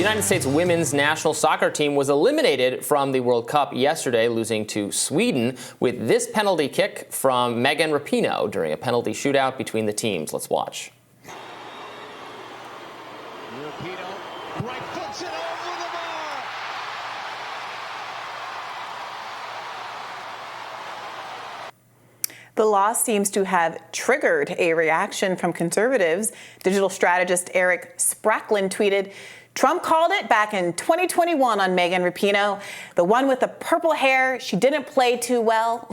The United States women's national soccer team was eliminated from the World Cup yesterday, losing to Sweden with this penalty kick from Megan Rapinoe during a penalty shootout between the teams. Let's watch. Rapinoe right foots it over the bar. The loss seems to have triggered a reaction from conservatives. Digital strategist Eric Spracklin tweeted, "Trump called it back in 2021 on Megan Rapinoe. The one with the purple hair, she didn't play too well."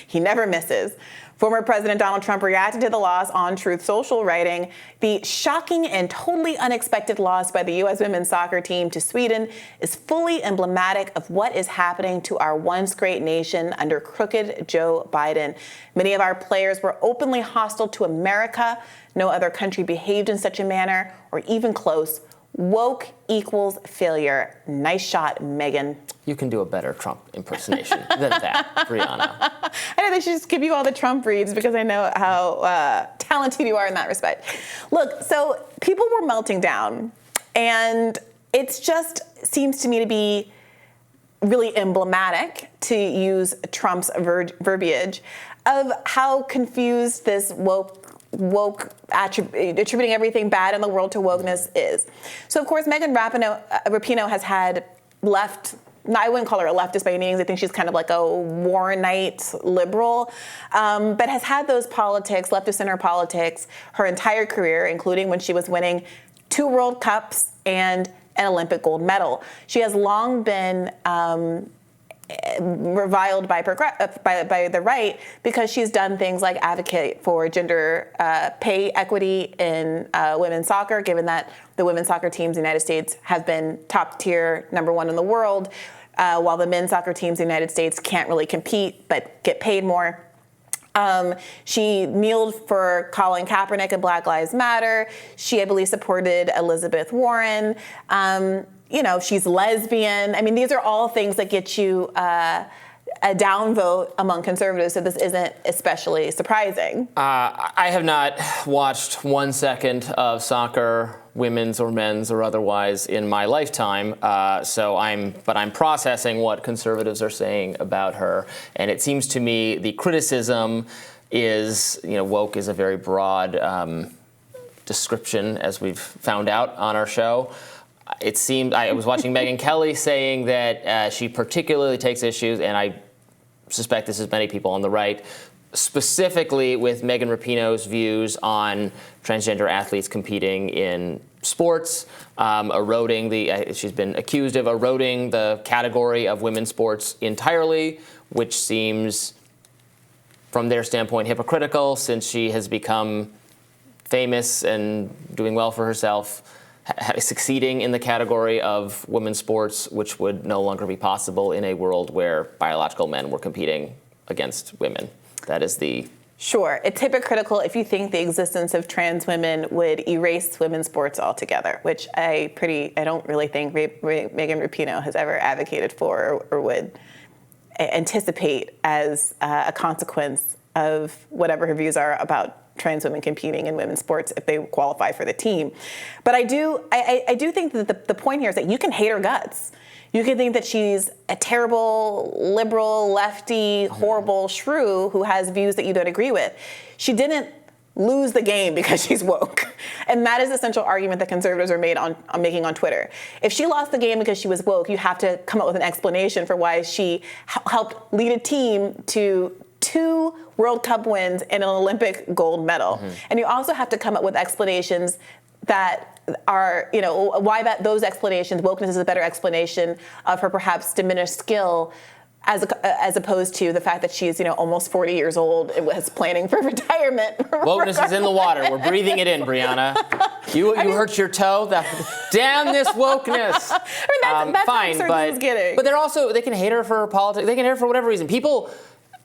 He never misses. Former President Donald Trump reacted to the loss on Truth Social, writing, "The shocking and totally unexpected loss by the U.S. women's soccer team to Sweden is fully emblematic of what is happening to our once great nation under crooked Joe Biden. Many of our players were openly hostile to America. No other country behaved in such a manner or even close. Woke equals failure. Nice shot, Megan." You can do a better Trump impersonation than that, Brianna. I know they should just give you all the Trump reads because I know how talented you are in that respect. Look, so people were melting down, and it just seems to me to be really emblematic, to use Trump's verbiage, of how confused this woke attributing everything bad in the world to wokeness is. So, of course, Megan Rapinoe has had I wouldn't call her a leftist by any means. I think she's kind of like a Warrenite liberal, but has had those politics, left of center politics, her entire career, including when she was winning 2 World Cups and an Olympic gold medal. She has long been reviled by the right because she's done things like advocate for gender pay equity in women's soccer, given that the women's soccer teams in the United States have been top tier, #1 in the world, while the men's soccer teams in the United States can't really compete but get paid more. She kneeled for Colin Kaepernick and Black Lives Matter. She, I believe, supported Elizabeth Warren. She's lesbian. I mean, these are all things that get you a downvote among conservatives, so this isn't especially surprising. I have not watched 1 second of soccer, women's or men's or otherwise, in my lifetime. But I'm processing what conservatives are saying about her, and it seems to me the criticism is, woke is a very broad description, as we've found out on our show. It seemed, I was watching Megyn Kelly saying that she particularly takes issues, and I suspect this is many people on the right, specifically with Megan Rapinoe's views on transgender athletes competing in sports, she's been accused of eroding the category of women's sports entirely, which seems, from their standpoint, hypocritical, since she has become famous and doing well for herself, succeeding in the category of women's sports, which would no longer be possible in a world where biological men were competing against women. That is the... Sure. It's hypocritical if you think the existence of trans women would erase women's sports altogether, which I don't really think Megan Rapinoe has ever advocated for or would anticipate as a consequence of whatever her views are about trans women competing in women's sports if they qualify for the team. But I do think that the point here is that you can hate her guts. You can think that she's a terrible, liberal, lefty, horrible shrew who has views that you don't agree with. She didn't lose the game because she's woke. And that is the central argument that conservatives are making on Twitter. If she lost the game because she was woke, you have to come up with an explanation for why she helped lead a team to 2 World Cup wins and an Olympic gold medal. Mm-hmm. And you also have to come up with explanations that are, why those explanations, wokeness is a better explanation of her perhaps diminished skill as opposed to the fact that she's, almost 40 years old and was planning for retirement. Wokeness is in the water. We're breathing it in, Brianna. You hurt your toe? Damn this wokeness. That's fine, but they can hate her for her politics. They can hate her for whatever reason. People...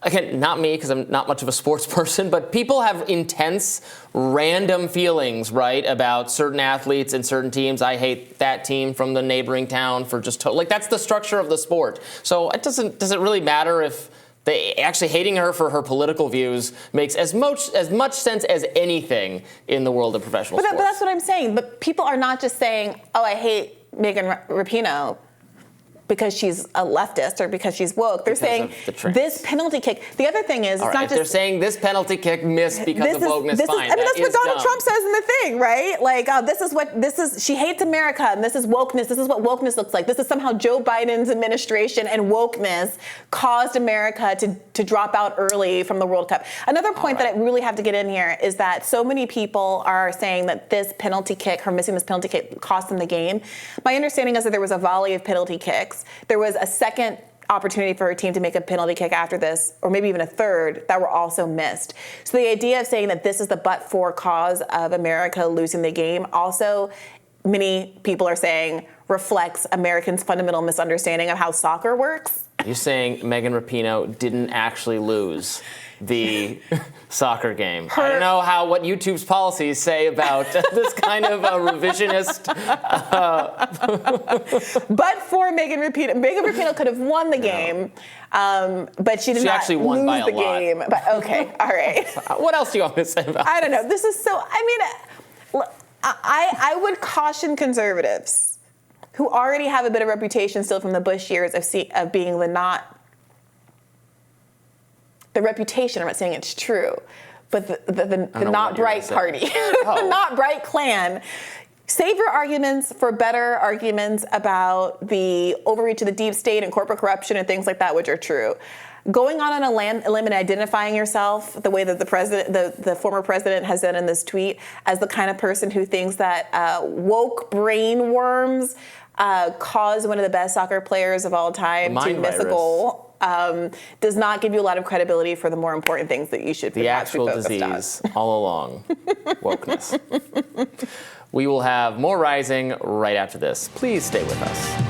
Again, not me, because I'm not much of a sports person, but people have intense, random feelings, right, about certain athletes and certain teams. I hate that team from the neighboring town for just that's the structure of the sport. So does it really matter if they actually hating her for her political views makes as much sense as anything in the world of professional sports? But that's what I'm saying. But people are not just saying, "Oh, I hate Megan Rapinoe because she's a leftist or because she's woke. They're saying this penalty kick. The other thing is, it's not just. They're saying this penalty kick missed because of wokeness. Fine. I mean, that's what Donald Trump says in the thing, right? Like, this is. She hates America, and this is wokeness. This is what wokeness looks like. This is somehow Joe Biden's administration and wokeness caused America to drop out early from the World Cup. Another point that I really have to get in here is that so many people are saying that this penalty kick, her missing this penalty kick, cost them the game. My understanding is that there was a volley of penalty kicks. There was a second opportunity for her team to make a penalty kick after this, or maybe even a third, that were also missed. So the idea of saying that this is the but-for cause of America losing the game also, many people are saying, reflects Americans' fundamental misunderstanding of how soccer works. You're saying Megan Rapinoe didn't actually lose the soccer game. I don't know what YouTube's policies say about this kind of revisionist. But for Megan Rapinoe could have won the game, but she did not actually won lose by the a lot. game. But okay, all right. What else do you want me to say about I don't know. This is so. I mean, I would caution conservatives who already have a bit of reputation still from the Bush years of being the reputation, I'm not saying it's true, but the not bright party, the not bright clan. Save your arguments for better arguments about the overreach of the deep state and corporate corruption and things like that, which are true. Going on a limb and identifying yourself the way that the former president has done in this tweet as the kind of person who thinks that woke brain worms caused one of the best soccer players of all time to miss a goal. Does not give you a lot of credibility for the more important things that you should be focused on. The actual disease all along, wokeness. We will have more Rising right after this. Please stay with us.